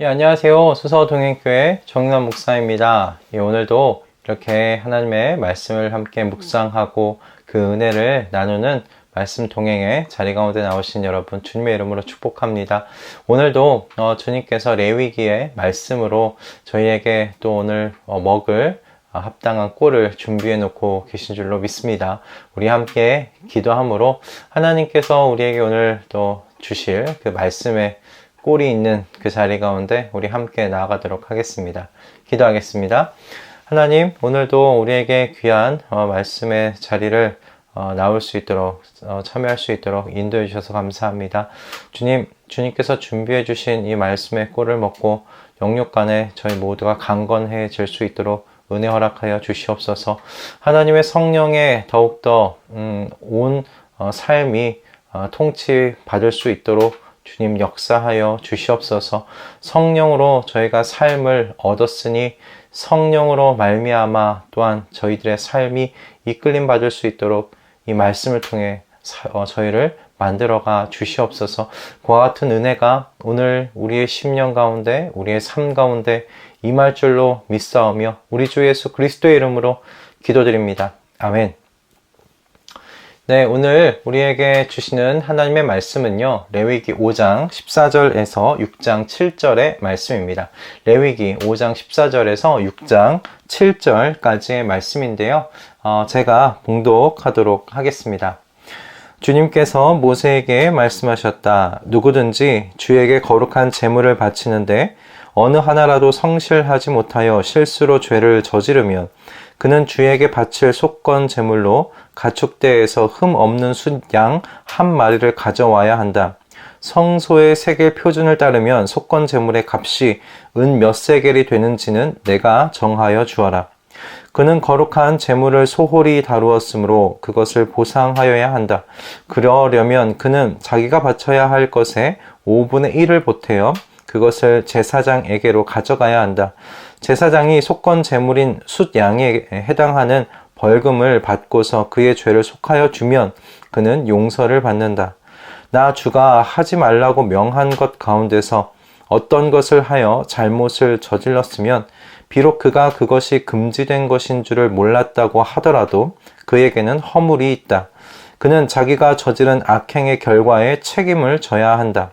예, 안녕하세요. 수서동행교회 정인환 목사입니다. 예, 오늘도 이렇게 하나님의 말씀을 함께 묵상하고 그 은혜를 나누는 말씀 동행의 자리 가운데 나오신 여러분 주님의 이름으로 축복합니다. 오늘도 주님께서 레위기의 말씀으로 저희에게 또 오늘 먹을 합당한 꼴을 준비해 놓고 계신 줄로 믿습니다. 우리 함께 기도함으로 하나님께서 우리에게 오늘 또 주실 그 말씀의 꼴이 있는 그 자리 가운데 우리 함께 나아가도록 하겠습니다. 기도하겠습니다. 하나님, 오늘도 우리에게 귀한 말씀의 자리를 나올 수 있도록 참여할 수 있도록 인도해 주셔서 감사합니다. 주님께서 준비해 주신 이 말씀의 꼴을 먹고 영육 간에 저희 모두가 강건해질 수 있도록 은혜 허락하여 주시옵소서. 하나님의 성령에 더욱더 온 삶이 통치받을 수 있도록 주님 역사하여 주시옵소서. 성령으로 저희가 삶을 얻었으니 성령으로 말미암아 또한 저희들의 삶이 이끌림 받을 수 있도록 이 말씀을 통해 저희를 만들어가 주시옵소서. 그와 같은 은혜가 오늘 우리의 심령 가운데 우리의 삶 가운데 임할 줄로 믿사오며 우리 주 예수 그리스도의 이름으로 기도드립니다. 아멘. 네, 오늘 우리에게 주시는 하나님의 말씀은요, 레위기 5장 14절에서 6장 7절의 말씀입니다. 레위기 5장 14절에서 6장 7절까지의 말씀인데요, 제가 봉독하도록 하겠습니다. 주님께서 모세에게 말씀하셨다. 누구든지 주에게 거룩한 제물을 바치는데 어느 하나라도 성실하지 못하여 실수로 죄를 저지르면 그는 주에게 바칠 속건 제물로 가축대에서 흠 없는 숫양 한 마리를 가져와야 한다. 성소의 세겔 표준을 따르면 속건 제물의 값이 은 몇 세겔이 되는지는 내가 정하여 주어라. 그는 거룩한 제물을 소홀히 다루었으므로 그것을 보상하여야 한다. 그러려면 그는 자기가 바쳐야 할 것의 5분의 1을 보태어 그것을 제사장에게로 가져가야 한다. 제사장이 속건 제물인 숫양에 해당하는 벌금을 받고서 그의 죄를 속하여 주면 그는 용서를 받는다. 나 주가 하지 말라고 명한 것 가운데서 어떤 것을 하여 잘못을 저질렀으면 비록 그가 그것이 금지된 것인 줄을 몰랐다고 하더라도 그에게는 허물이 있다. 그는 자기가 저지른 악행의 결과에 책임을 져야 한다.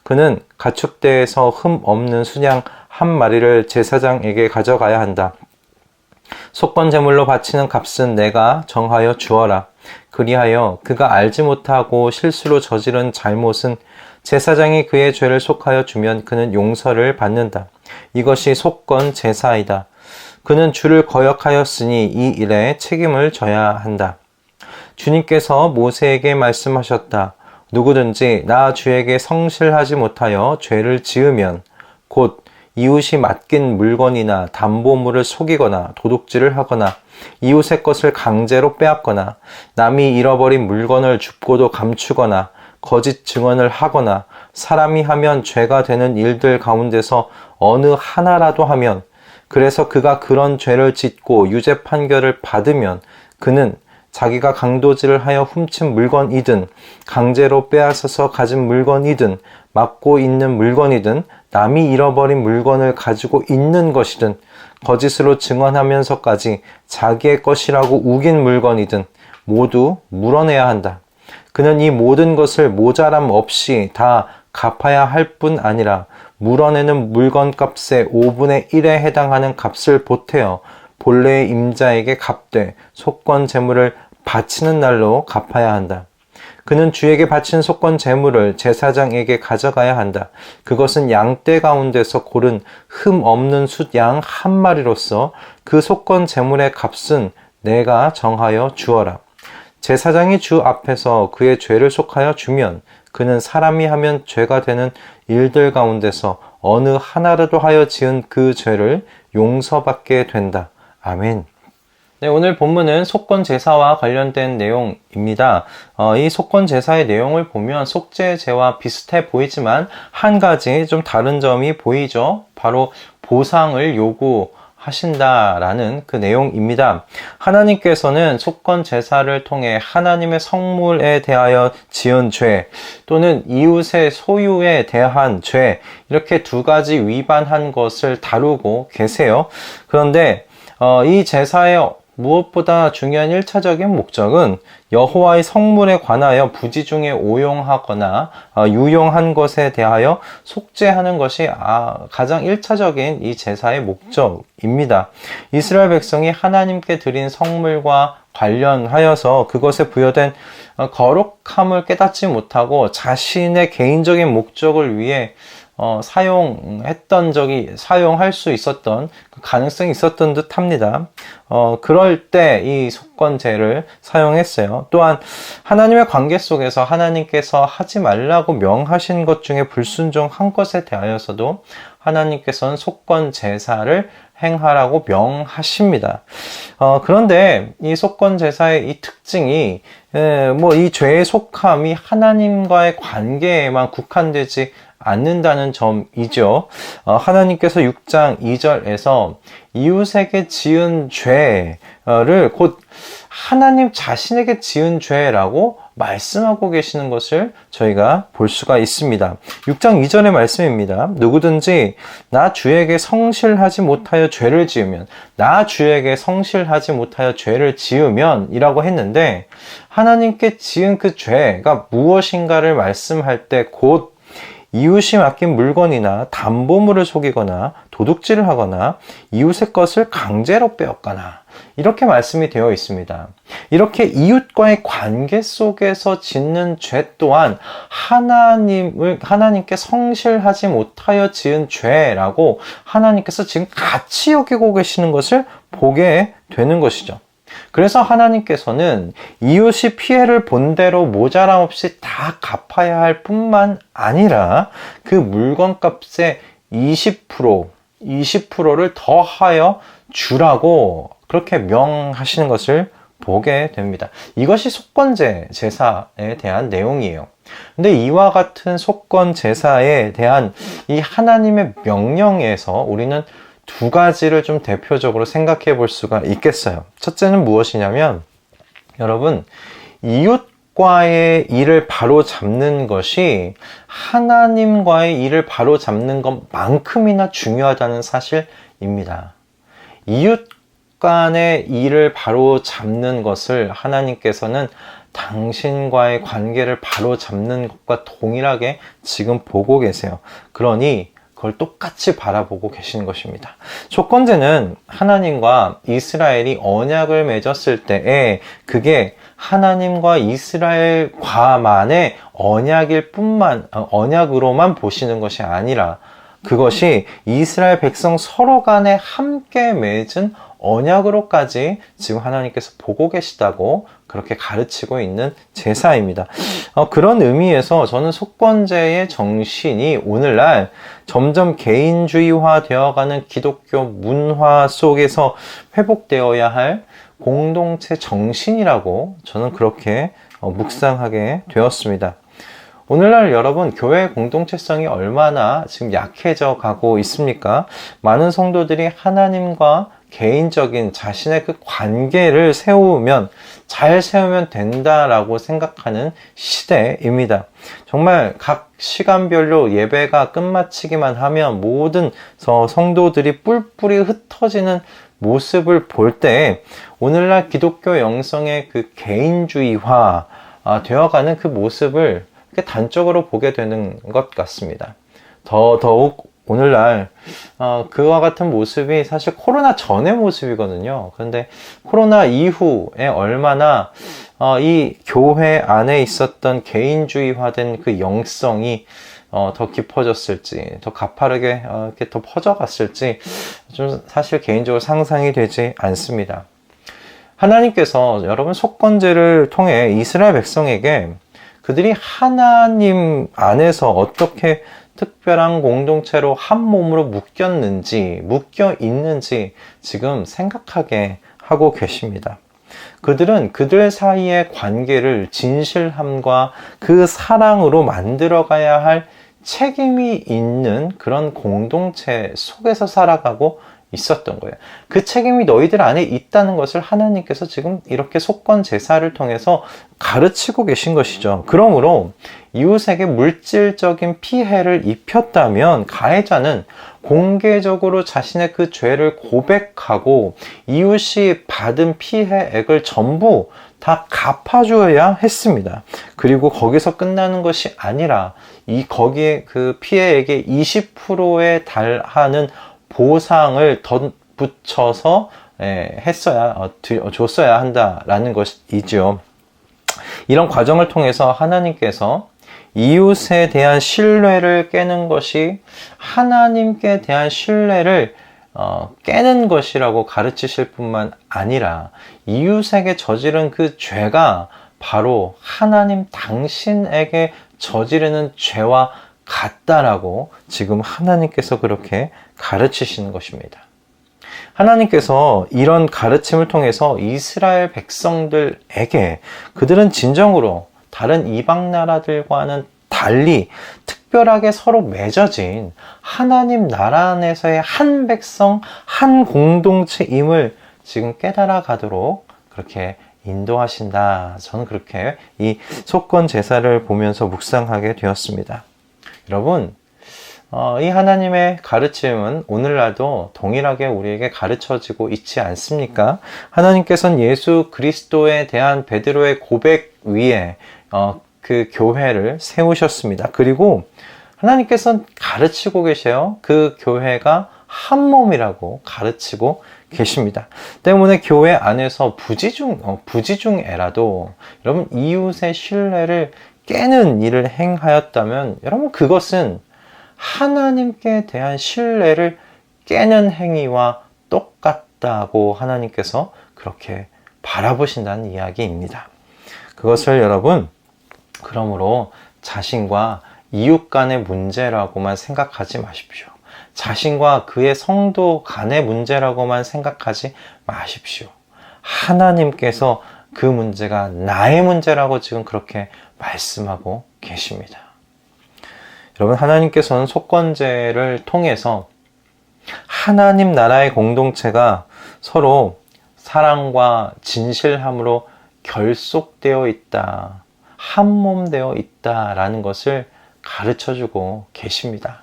그는 가축대에서 흠 없는 순양 한 마리를 제사장에게 가져가야 한다. 속건 제물로 바치는 값은 내가 정하여 주어라. 그리하여 그가 알지 못하고 실수로 저지른 잘못은 제사장이 그의 죄를 속하여 주면 그는 용서를 받는다. 이것이 속건 제사이다. 그는 주를 거역하였으니 이 일에 책임을 져야 한다. 주님께서 모세에게 말씀하셨다. 누구든지 나 주에게 성실하지 못하여 죄를 지으면 곧 이웃이 맡긴 물건이나 담보물을 속이거나 도둑질을 하거나 이웃의 것을 강제로 빼앗거나 남이 잃어버린 물건을 줍고도 감추거나 거짓 증언을 하거나 사람이 하면 죄가 되는 일들 가운데서 어느 하나라도 하면 그래서 그가 그런 죄를 짓고 유죄 판결을 받으면 그는 자기가 강도질을 하여 훔친 물건이든 강제로 빼앗아서 가진 물건이든 맡고 있는 물건이든 남이 잃어버린 물건을 가지고 있는 것이든 거짓으로 증언하면서까지 자기의 것이라고 우긴 물건이든 모두 물어내야 한다. 그는 이 모든 것을 모자람 없이 다 갚아야 할 뿐 아니라 물어내는 물건값의 5분의 1에 해당하는 값을 보태어 본래의 임자에게 갚되 속건 제물을 바치는 날로 갚아야 한다. 그는 주에게 바친 속건 제물을 제사장에게 가져가야 한다. 그것은 양떼 가운데서 고른 흠 없는 숫양 한 마리로서 그 속건 제물의 값은 내가 정하여 주어라. 제사장이 주 앞에서 그의 죄를 속하여 주면 그는 사람이 하면 죄가 되는 일들 가운데서 어느 하나라도 하여 지은 그 죄를 용서받게 된다. 아멘. 네, 오늘 본문은 속건 제사와 관련된 내용입니다. 이 속건 제사의 내용을 보면 속죄제와 비슷해 보이지만 한 가지 좀 다른 점이 보이죠. 바로 보상을 요구하는 하신다라는 그 내용입니다. 하나님께서는 속건 제사를 통해 하나님의 성물에 대하여 지은 죄 또는 이웃의 소유에 대한 죄 이렇게 두 가지 위반한 것을 다루고 계세요. 그런데 이 제사의 무엇보다 중요한 1차적인 목적은 여호와의 성물에 관하여 부지 중에 오용하거나 유용한 것에 대하여 속죄하는 것이 가장 1차적인 이 제사의 목적입니다. 이스라엘 백성이 하나님께 드린 성물과 관련하여서 그것에 부여된 거룩함을 깨닫지 못하고 자신의 개인적인 목적을 위해 사용할 수 있었던 그 가능성이 있었던 듯 합니다. 그럴 때 이 속건제를 사용했어요. 또한 하나님의 관계 속에서 하나님께서 하지 말라고 명하신 것 중에 불순종한 것에 대하여서도 하나님께서는 속건제사를 행하라고 명하십니다. 그런데 이 속건제사의 이 특징이 이 죄의 속함이 하나님과의 관계에만 국한되지 않는다는 점이죠. 하나님께서 6장 2절에서 이웃에게 지은 죄를 곧 하나님 자신에게 지은 죄라고 말씀하고 계시는 것을 저희가 볼 수가 있습니다. 6장 2절의 말씀입니다. 누구든지 나 주에게 성실하지 못하여 죄를 지으면 이라고 했는데 하나님께 지은 그 죄가 무엇인가를 말씀할 때 곧 이웃이 맡긴 물건이나 담보물을 속이거나 도둑질을 하거나 이웃의 것을 강제로 빼앗거나 이렇게 말씀이 되어 있습니다. 이렇게 이웃과의 관계 속에서 짓는 죄 또한 하나님께 성실하지 못하여 지은 죄라고 하나님께서 지금 같이 여기고 계시는 것을 보게 되는 것이죠. 그래서 하나님께서는 이웃이 피해를 본 대로 모자람 없이 다 갚아야 할 뿐만 아니라 그 물건값의 20%를 더하여 주라고 그렇게 명하시는 것을 보게 됩니다. 이것이 속건제 제사에 대한 내용이에요. 근데 이와 같은 속건 제사에 대한 이 하나님의 명령에서 우리는 두 가지를 좀 대표적으로 생각해 볼 수가 있겠어요. 첫째는 무엇이냐면 여러분 이웃과의 일을 바로 잡는 것이 하나님과의 일을 바로 잡는 것만큼이나 중요하다는 사실입니다. 이웃 간의 일을 바로 잡는 것을 하나님께서는 당신과의 관계를 바로 잡는 것과 동일하게 지금 보고 계세요. 그러니 그걸 똑같이 바라보고 계시는 것입니다. 속건제는 하나님과 이스라엘이 언약을 맺었을 때에 그게 하나님과 이스라엘과만의 언약으로만 보시는 것이 아니라 그것이 이스라엘 백성 서로 간에 함께 맺은 언약으로까지 지금 하나님께서 보고 계시다고 그렇게 가르치고 있는 제사입니다. 그런 의미에서 저는 속건제의 정신이 오늘날 점점 개인주의화 되어가는 기독교 문화 속에서 회복되어야 할 공동체 정신이라고 저는 그렇게 묵상하게 되었습니다. 오늘날 여러분 교회 공동체성이 얼마나 지금 약해져 가고 있습니까? 많은 성도들이 하나님과 개인적인 자신의 그 관계를 잘 세우면 된다라고 생각하는 시대입니다. 정말 각 시간별로 예배가 끝마치기만 하면 모든 성도들이 뿔뿔이 흩어지는 모습을 볼 때 오늘날 기독교 영성의 그 개인주의화 되어가는 그 모습을 단적으로 보게 되는 것 같습니다. 더욱 오늘날 그와 같은 모습이 사실 코로나 전의 모습이거든요. 그런데 코로나 이후에 얼마나 이 교회 안에 있었던 개인주의화된 그 영성이 더 깊어졌을지, 더 가파르게 이렇게 더 퍼져갔을지 좀 사실 개인적으로 상상이 되지 않습니다. 하나님께서 여러분 속건제를 통해 이스라엘 백성에게 그들이 하나님 안에서 어떻게 특별한 공동체로 한 몸으로 묶여 있는지 지금 생각하게 하고 계십니다. 그들은 그들 사이의 관계를 진실함과 그 사랑으로 만들어가야 할 책임이 있는 그런 공동체 속에서 살아가고 있었던 거예요. 그 책임이 너희들 안에 있다는 것을 하나님께서 지금 이렇게 속건 제사를 통해서 가르치고 계신 것이죠. 그러므로 이웃에게 물질적인 피해를 입혔다면 가해자는 공개적으로 자신의 그 죄를 고백하고 이웃이 받은 피해액을 전부 다 갚아줘야 했습니다. 그리고 거기서 끝나는 것이 아니라 거기에 그 피해액의 20%에 달하는 보상을 덧붙여서 줬어야 한다라는 것이죠. 이런 과정을 통해서 하나님께서 이웃에 대한 신뢰를 깨는 것이 하나님께 대한 신뢰를 깨는 것이라고 가르치실 뿐만 아니라 이웃에게 저지른 그 죄가 바로 하나님 당신에게 저지르는 죄와 같다라고 지금 하나님께서 그렇게 가르치시는 것입니다. 하나님께서 이런 가르침을 통해서 이스라엘 백성들에게 그들은 진정으로 다른 이방 나라들과는 달리 특별하게 서로 맺어진 하나님 나라 안에서의 한 백성, 한 공동체임을 지금 깨달아 가도록 그렇게 인도하신다. 저는 그렇게 이 속건 제사를 보면서 묵상하게 되었습니다. 여러분, 이 하나님의 가르침은 오늘날도 동일하게 우리에게 가르쳐지고 있지 않습니까? 하나님께서는 예수 그리스도에 대한 베드로의 고백 위에 그 교회를 세우셨습니다. 그리고 하나님께서는 가르치고 계셔요. 그 교회가 한 몸이라고 가르치고 계십니다. 때문에 교회 안에서 부지중에라도 여러분 이웃의 신뢰를 깨는 일을 행하였다면 여러분 그것은 하나님께 대한 신뢰를 깨는 행위와 똑같다고 하나님께서 그렇게 바라보신다는 이야기입니다. 그것을 여러분 그러므로 자신과 이웃 간의 문제라고만 생각하지 마십시오. 자신과 그의 성도 간의 문제라고만 생각하지 마십시오. 하나님께서 그 문제가 나의 문제라고 지금 그렇게 말씀하고 계십니다. 여러분, 하나님께서는 속건제를 통해서 하나님 나라의 공동체가 서로 사랑과 진실함으로 결속되어 있다, 한몸되어 있다라는 것을 가르쳐주고 계십니다.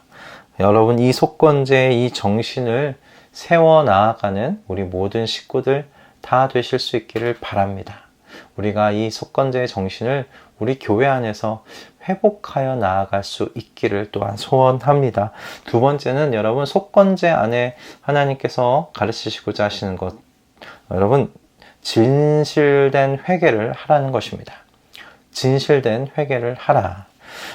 여러분, 이 속건제의 이 정신을 세워나가는 우리 모든 식구들 다 되실 수 있기를 바랍니다. 우리가 이 속건제의 정신을 우리 교회 안에서 회복하여 나아갈 수 있기를 또한 소원합니다. 두 번째는 여러분 속건제 안에 하나님께서 가르치시고자 하시는 것, 여러분 진실된 회개를 하라는 것입니다. 진실된 회개를 하라.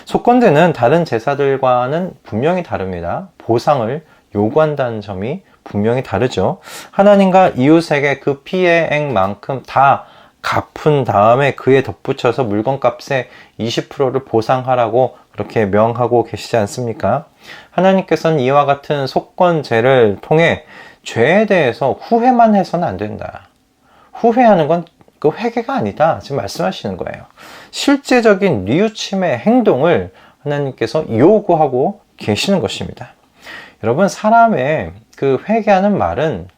속건제는 다른 제사들과는 분명히 다릅니다. 보상을 요구한다는 점이 분명히 다르죠. 하나님과 이웃에게 그 피해액만큼 다 갚은 다음에 그에 덧붙여서 물건값의 20%를 보상하라고 그렇게 명하고 계시지 않습니까? 하나님께서는 이와 같은 속건제를 통해 죄에 대해서 후회만 해서는 안 된다. 후회하는 건 그 회개가 아니다. 지금 말씀하시는 거예요. 실제적인 뉘우침의 행동을 하나님께서 요구하고 계시는 것입니다. 여러분, 사람의 그 회개하는 말은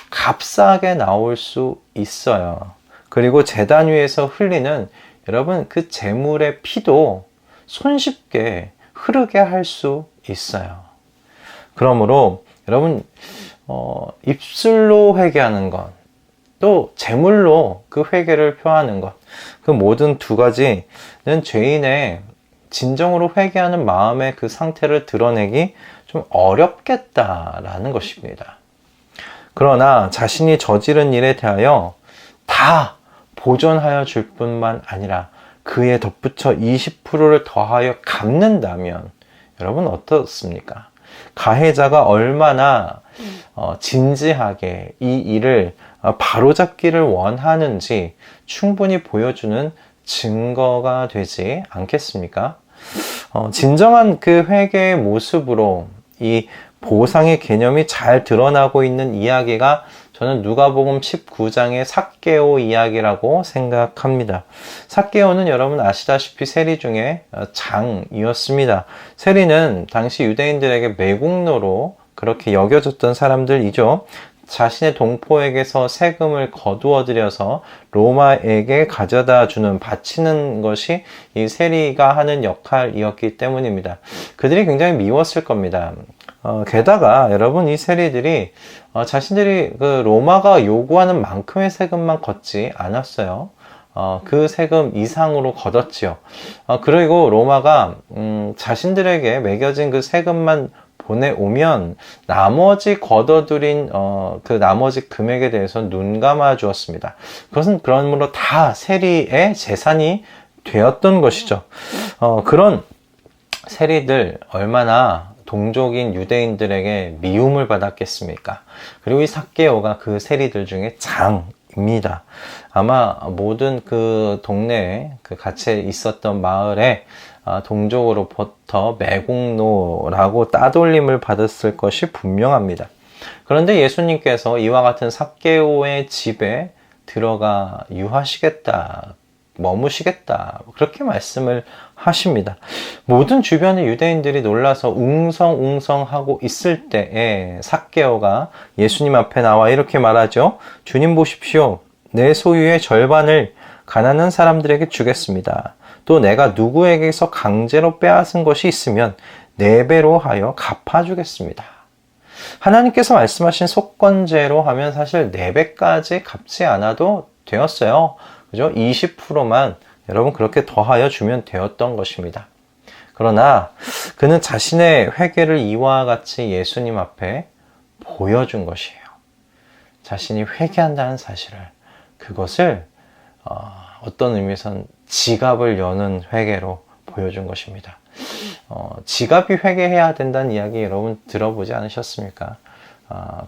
값싸게 나올 수 있어요. 그리고 제단 위에서 흘리는 여러분 그 제물의 피도 손쉽게 흐르게 할 수 있어요. 그러므로 여러분 입술로 회개하는 것, 또 제물로 그 회개를 표하는 것, 그 모든 두 가지는 죄인의 진정으로 회개하는 마음의 그 상태를 드러내기 좀 어렵겠다라는 것입니다. 그러나 자신이 저지른 일에 대하여 다 보존하여 줄 뿐만 아니라 그에 덧붙여 20%를 더하여 갚는다면 여러분 어떻습니까? 가해자가 얼마나 진지하게 이 일을 바로잡기를 원하는지 충분히 보여주는 증거가 되지 않겠습니까? 진정한 그 회개의 모습으로 이 보상의 개념이 잘 드러나고 있는 이야기가 저는 누가복음 19장의 삭개오 이야기라고 생각합니다. 삭개오는 여러분 아시다시피 세리 중에 장이었습니다. 세리는 당시 유대인들에게 매국노로 그렇게 여겨졌던 사람들이죠. 자신의 동포에게서 세금을 거두어 들여서 로마에게 가져다 주는, 바치는 것이 이 세리가 하는 역할이었기 때문입니다. 그들이 굉장히 미웠을 겁니다. 게다가 여러분, 이 세리들이 자신들이 그 로마가 요구하는 만큼의 세금만 걷지 않았어요. 그 세금 이상으로 걷었지요. 그리고 로마가 자신들에게 매겨진 그 세금만 보내오면 나머지 걷어들인 그 나머지 금액에 대해서 눈 감아 주었습니다. 그것은 그러므로 다 세리의 재산이 되었던 것이죠. 그런 세리들 얼마나 동족인 유대인들에게 미움을 받았겠습니까? 그리고 이 삭개오가 그 세리들 중에 장입니다. 아마 모든 그 동네에 그 같이 있었던 마을에 동족으로부터 매국노라고 따돌림을 받았을 것이 분명합니다. 그런데 예수님께서 이와 같은 삭개오의 집에 들어가 유하시겠다, 머무시겠다, 그렇게 말씀을 하십니다. 모든 주변의 유대인들이 놀라서 웅성웅성하고 있을 때에 삭개오가 예수님 앞에 나와 이렇게 말하죠. 주님 보십시오. 내 소유의 절반을 가난한 사람들에게 주겠습니다. 또 내가 누구에게서 강제로 빼앗은 것이 있으면 4배로 하여 갚아주겠습니다. 하나님께서 말씀하신 속건제로 하면 사실 4배까지 갚지 않아도 되었어요. 그죠? 20%만 여러분 그렇게 더하여 주면 되었던 것입니다. 그러나 그는 자신의 회개를 이와 같이 예수님 앞에 보여준 것이에요. 자신이 회개한다는 사실을, 그것을 어떤 의미에선 지갑을 여는 회개로 보여준 것입니다. 지갑이 회개해야 된다는 이야기 여러분 들어보지 않으셨습니까?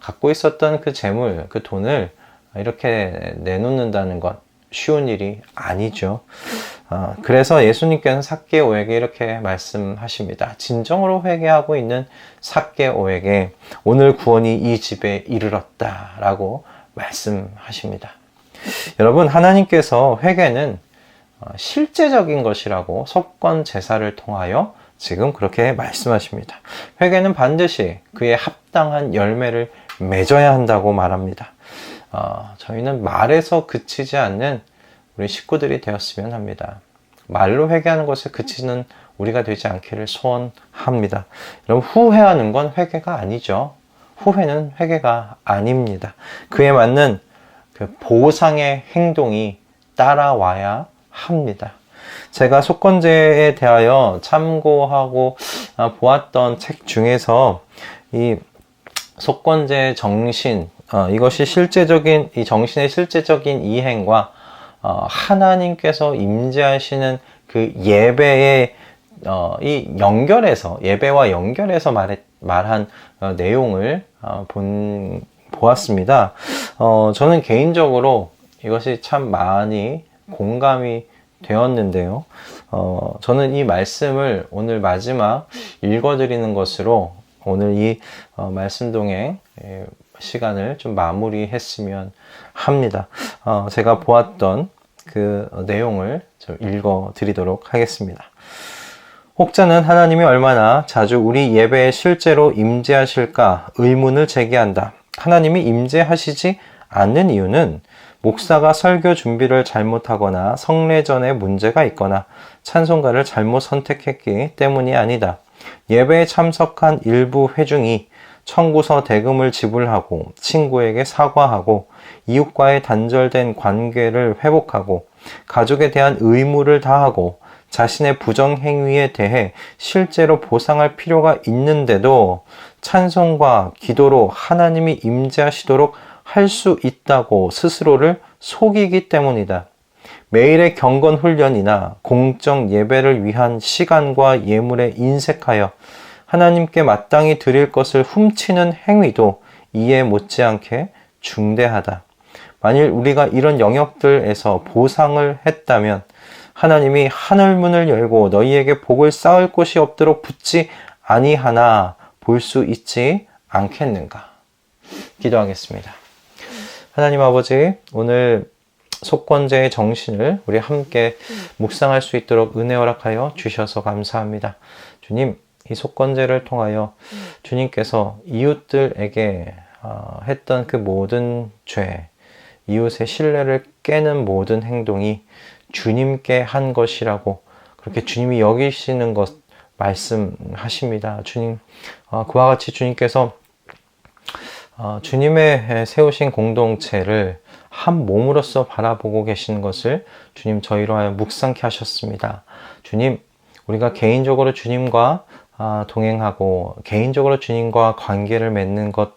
갖고 있었던 그 재물, 그 돈을 이렇게 내놓는다는 것 쉬운 일이 아니죠. 그래서 예수님께서는 삭개오에게 이렇게 말씀하십니다. 진정으로 회개하고 있는 삭개오에게 오늘 구원이 이 집에 이르렀다 라고 말씀하십니다. 여러분, 하나님께서 회개는 실제적인 것이라고 속건 제사를 통하여 지금 그렇게 말씀하십니다. 회개는 반드시 그에 합당한 열매를 맺어야 한다고 말합니다. 저희는 말에서 그치지 않는 우리 식구들이 되었으면 합니다. 말로 회개하는 것에 그치는 우리가 되지 않기를 소원합니다. 여러분, 후회하는 건 회개가 아니죠. 후회는 회개가 아닙니다. 그에 맞는 그 보상의 행동이 따라와야 합니다. 제가 속건제에 대하여 참고하고 보았던 책 중에서 이 속건제의 정신, 이것이 실제적인, 이 정신의 실제적인 이행과 하나님께서 임재하시는 그 예배의 예배와 연결해서 말한 내용을 보았습니다. 저는 개인적으로 이것이 참 많이 공감이 되었는데요. 저는 이 말씀을 오늘 마지막 읽어드리는 것으로 오늘 이 말씀 동행 시간을 좀 마무리했으면 합니다. 제가 보았던 그 내용을 좀 읽어드리도록 하겠습니다. 혹자는 하나님이 얼마나 자주 우리 예배에 실제로 임재하실까 의문을 제기한다. 하나님이 임재하시지 않는 이유는 목사가 설교 준비를 잘못하거나 성례전에 문제가 있거나 찬송가를 잘못 선택했기 때문이 아니다. 예배에 참석한 일부 회중이 청구서 대금을 지불하고 친구에게 사과하고 이웃과의 단절된 관계를 회복하고 가족에 대한 의무를 다하고 자신의 부정행위에 대해 실제로 보상할 필요가 있는데도 찬송과 기도로 하나님이 임재하시도록 할 수 있다고 스스로를 속이기 때문이다. 매일의 경건 훈련이나 공적 예배를 위한 시간과 예물에 인색하여 하나님께 마땅히 드릴 것을 훔치는 행위도 이에 못지않게 중대하다. 만일 우리가 이런 영역들에서 보상을 했다면 하나님이 하늘문을 열고 너희에게 복을 쌓을 곳이 없도록 붙지 아니하나 볼 수 있지 않겠는가? 기도하겠습니다. 하나님 아버지, 오늘 속건제의 정신을 우리 함께 묵상할 수 있도록 은혜 허락하여 주셔서 감사합니다. 주님, 이 속건제를 통하여 주님께서 이웃들에게 했던 그 모든 죄, 이웃의 신뢰를 깨는 모든 행동이 주님께 한 것이라고 그렇게 주님이 여기시는 것 말씀하십니다. 주님, 그와 같이 주님께서 주님의 세우신 공동체를 한 몸으로서 바라보고 계신 것을 주님 저희로 하여 묵상케 하셨습니다. 주님, 우리가 개인적으로 주님과 동행하고 개인적으로 주님과 관계를 맺는 것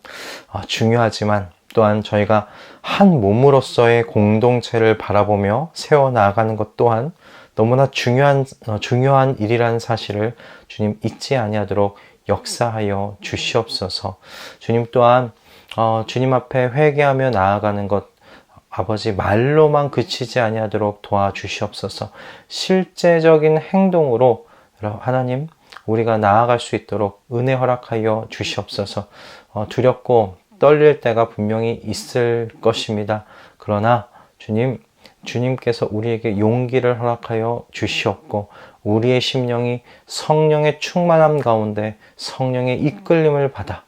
중요하지만 또한 저희가 한 몸으로서의 공동체를 바라보며 세워나가는 것 또한 너무나 중요한 일이라는 사실을 주님 잊지 아니하도록 역사하여 주시옵소서. 주님 또한 주님 앞에 회개하며 나아가는 것 아버지 말로만 그치지 아니하도록 도와주시옵소서. 실제적인 행동으로 하나님 우리가 나아갈 수 있도록 은혜 허락하여 주시옵소서. 두렵고 떨릴 때가 분명히 있을 것입니다. 그러나 주님께서 우리에게 용기를 허락하여 주시옵고 우리의 심령이 성령의 충만함 가운데 성령의 이끌림을 받아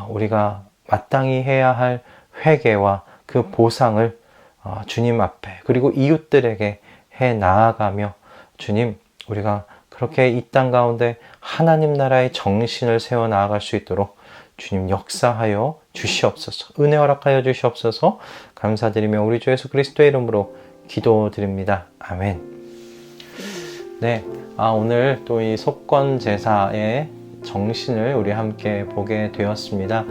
우리가 마땅히 해야 할 회개와 그 보상을 주님 앞에 그리고 이웃들에게 해 나아가며 주님 우리가 그렇게 이 땅 가운데 하나님 나라의 정신을 세워 나아갈 수 있도록 주님 역사하여 주시옵소서. 은혜 허락하여 주시옵소서. 감사드리며 우리 주 예수 그리스도의 이름으로 기도드립니다. 아멘. 네, 오늘 또 이 속건 제사의 정신을 우리 함께 보게 되었습니다.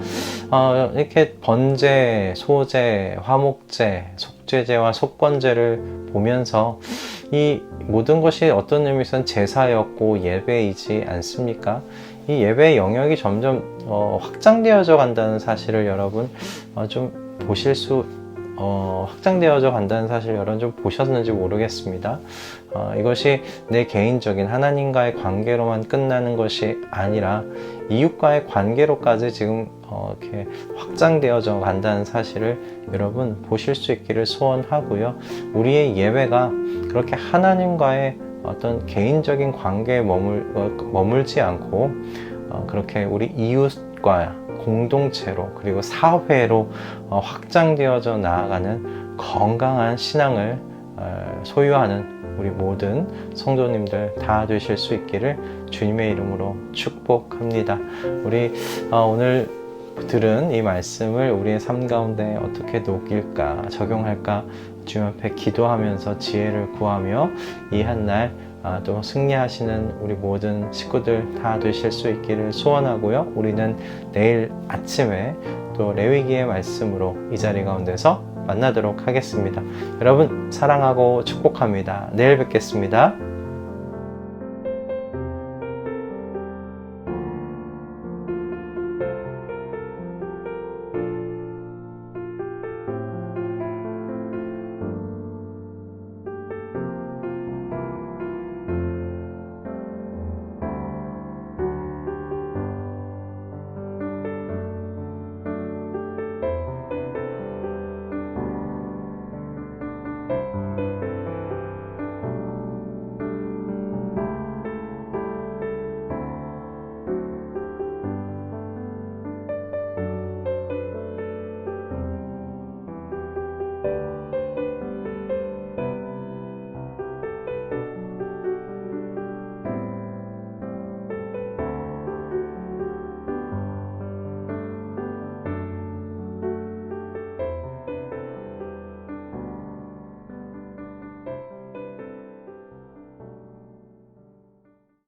이렇게 번제, 소제, 화목제, 속죄제와 속건제를 보면서 이 모든 것이 어떤 의미에서는 제사였고 예배이지 않습니까? 이 예배의 영역이 점점 확장되어져 간다는 사실을 여러분 좀 보실 수 확장되어져 간다는 사실 여러분 좀 보셨는지 모르겠습니다. 이것이 내 개인적인 하나님과의 관계로만 끝나는 것이 아니라 이웃과의 관계로까지 지금 이렇게 확장되어져 간다는 사실을 여러분 보실 수 있기를 소원하고요. 우리의 예배가 그렇게 하나님과의 어떤 개인적인 관계에 머물지 않고 그렇게 우리 이웃과 공동체로 그리고 사회로 확장되어져 나아가는 건강한 신앙을 소유하는 우리 모든 성도님들 다 되실 수 있기를 주님의 이름으로 축복합니다. 우리 오늘 들은 이 말씀을 우리의 삶 가운데 어떻게 녹일까, 적용할까 주님 앞에 기도하면서 지혜를 구하며 이 한 날 또 승리하시는 우리 모든 식구들 다 되실 수 있기를 소원하고요. 우리는 내일 아침에 또 레위기의 말씀으로 이 자리 가운데서 만나도록 하겠습니다. 여러분 사랑하고 축복합니다. 내일 뵙겠습니다.